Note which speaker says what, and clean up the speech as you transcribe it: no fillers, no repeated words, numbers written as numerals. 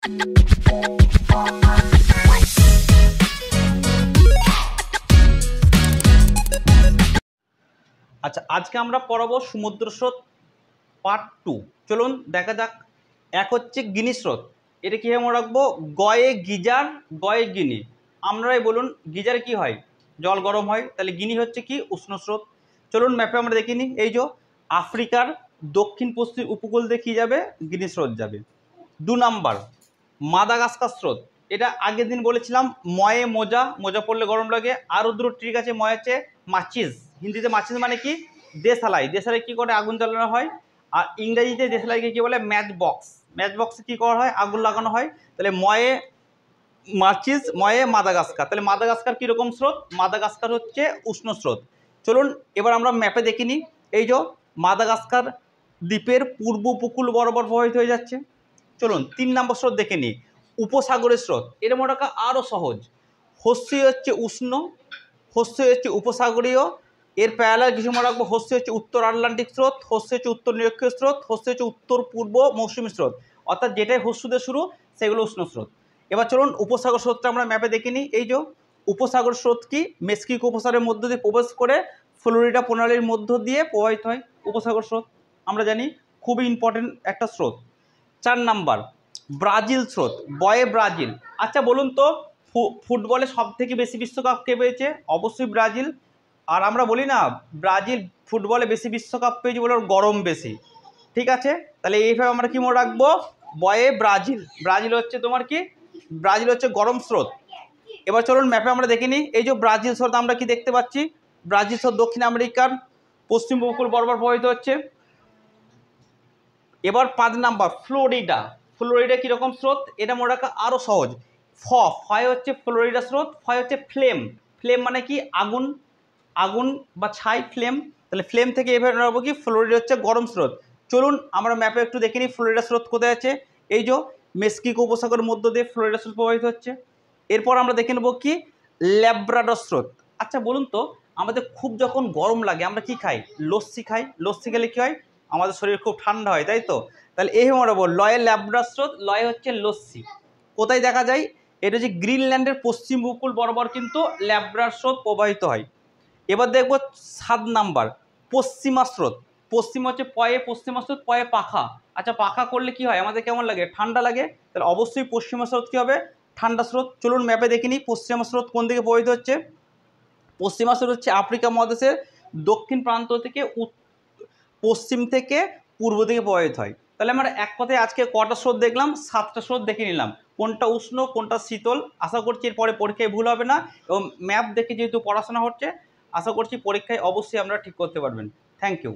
Speaker 1: আচ্ছা, আজকে আমরা পড়াবো সমুদ্র স্রোত পার্ট 2। চলুন দেখা যাক। এক হচ্ছে গিনি স্রোত, এটা কীভাবে মনে রাখবো? গয়ে গিজার, গয়ে গিনি। আপনারাই বলুন, গিজারে কি হয়? জল গরম হয়। তাহলে গিনি হচ্ছে কি? উষ্ণ স্রোত। চলুন ম্যাপে আমরা দেখে নিই। এই যে আফ্রিকার দক্ষিণ পশ্চিম উপকূল দিয়ে কী যাবে? গিনি স্রোত যাবে। 2 নাম্বার মাদাগাস্কার স্রোত, এটা আগের দিন বলেছিলাম। ময়ে মোজা, মোজা পড়লে গরম লাগে। আরও দুটো ট্রিক আছে। ময়ে আছে মাচিস, হিন্দিতে মাচিস মানে কি? দেশালাই। দেশালাই কী করে? আগুন জ্বালানো হয়। আর ইংরেজিতে দেশালাইকে কী বলে? Match box. ম্যাচ বক্সে কী করা হয়? আগুন লাগানো হয়। তাহলে ময়ে মাচিস, ময়ে মাদাগাস্কার। তাহলে মাদাগাস্কার কীরকম স্রোত? মাদাগাস্কার হচ্ছে উষ্ণ স্রোত। চলুন এবার আমরা ম্যাপে দেখে নিই। এই যে মাদাগাস্কার দ্বীপের পূর্ব উপকূল বরাবর প্রবাহিত হয়ে যাচ্ছে। চলুন 3 নম্বর স্রোত দেখে নিই, উপসাগরের স্রোত। এটা মনে রাখা আরও সহজ। হস্যি হচ্ছে উষ্ণ, হস্যি হচ্ছে উপসাগরীয়। এর প্যারালাল কিছু মনে রাখবো। হস্যি হচ্ছে উত্তর আটলান্টিক স্রোত, হস্যি হচ্ছে উত্তর নিরক্ষীয় স্রোত, হস্যি হচ্ছে উত্তর পূর্ব মৌসুমী স্রোত। অর্থাৎ যেটাই হস্যুদের শুরু সেগুলো উষ্ণ স্রোত। এবার চলুন উপসাগর স্রোতটা আমরা ম্যাপে দেখে নিই। এই যে উপসাগর স্রোত কি? মেক্সিকো উপসাগরের মধ্য দিয়ে প্রবেশ করে ফ্লোরিডা প্রণালীর মধ্য দিয়ে প্রবাহিত হয় উপসাগর স্রোত। আমরা জানি খুবই ইম্পর্টেন্ট একটা স্রোত। 4 নাম্বার ব্রাজিল স্রোত, বয়ে ব্রাজিল। আচ্ছা বলুন তো, ফুটবলে সব থেকে বেশি বিশ্বকাপ কে পেয়েছে? অবশ্যই ব্রাজিল। আর আমরা বলি না ব্রাজিল ফুটবলে বেশি বিশ্বকাপ পেয়েছে বলে ওর গরম বেশি। ঠিক আছে, তাহলে এইভাবে আমরা কি মনে রাখবো? বয়ে ব্রাজিল। ব্রাজিল হচ্ছে তোমার কি? ব্রাজিল হচ্ছে গরম স্রোত। এবার চলুন ম্যাপে আমরা দেখে নিই। এই যে ব্রাজিল স্রোত আমরা কি দেখতে পাচ্ছি? ব্রাজিল স্রোত দক্ষিণ আমেরিকার পশ্চিম উপকূল বরাবর প্রবাহিত হচ্ছে। এবার 5 নাম্বার ফ্লোরিডা। ফ্লোরিডা কীরকম স্রোত? এটা মনে রাখা আরও সহজ। ফয় হচ্ছে ফ্লোরিডা স্রোত, ফয় হচ্ছে ফ্লেম। ফ্লেম মানে কি? আগুন, আগুন বা ছাই, ফ্লেম। তাহলে ফ্লেম থেকে এভাবে নেবো কি? ফ্লোরিডা হচ্ছে গরম স্রোত। চলুন আমরা ম্যাপে একটু দেখে নিই ফ্লোরিডা স্রোত কোথায় আছে। এই যে মেক্সিকো উপসাগরের মধ্য দিয়ে ফ্লোরিডা স্রোত প্রবাহিত হচ্ছে। এরপর আমরা দেখে নেবো কি? ল্যাব্রাডর স্রোত। আচ্ছা বলুন তো, আমাদের খুব যখন গরম লাগে আমরা কি খাই? লস্যি খাই। লস্যি খেলে কী হয়? আমাদের শরীর খুব ঠান্ডা হয়, তাই তো? তাহলে এই মনে রাখবো, লয়ে ল্যাব্রাডর স্রোত, লয়ে হচ্ছে লস্যি। কোথায় দেখা যায়? এটা হচ্ছে গ্রিনল্যান্ডের পশ্চিম উপকূল বরাবর কিন্তু ল্যাব্রাডর স্রোত প্রবাহিত হয়। এবার দেখবো 7 নাম্বার পশ্চিমা স্রোত। পশ্চিম হচ্ছে পয়ে পশ্চিমা স্রোত, পয়ে পাখা। আচ্ছা পাখা করলে কি হয়? আমাদের কেমন লাগে? ঠান্ডা লাগে। তাহলে অবশ্যই পশ্চিমা স্রোত কী হবে? ঠান্ডা স্রোত। চলুন ম্যাপে দেখে নিই পশ্চিমা স্রোত কোন দিকে প্রবাহিত হচ্ছে। পশ্চিমা স্রোত হচ্ছে আফ্রিকা মহাদেশের দক্ষিণ প্রান্ত থেকে পশ্চিম থেকে পূর্ব দিকে প্রবাহিত হয়। তাহলে আমরা এক কথায় আজকে কটা স্রোত দেখলাম? 7টা স্রোত দেখে নিলাম। কোনটা উষ্ণ, কোনটা শীতল। আশা করছি এরপরে পরীক্ষায় ভুল হবে না। এবং ম্যাপ দেখে যেহেতু পড়াশোনা হচ্ছে, আশা করছি পরীক্ষায় অবশ্যই আমরা ঠিক করতে পারবেন। Thank you.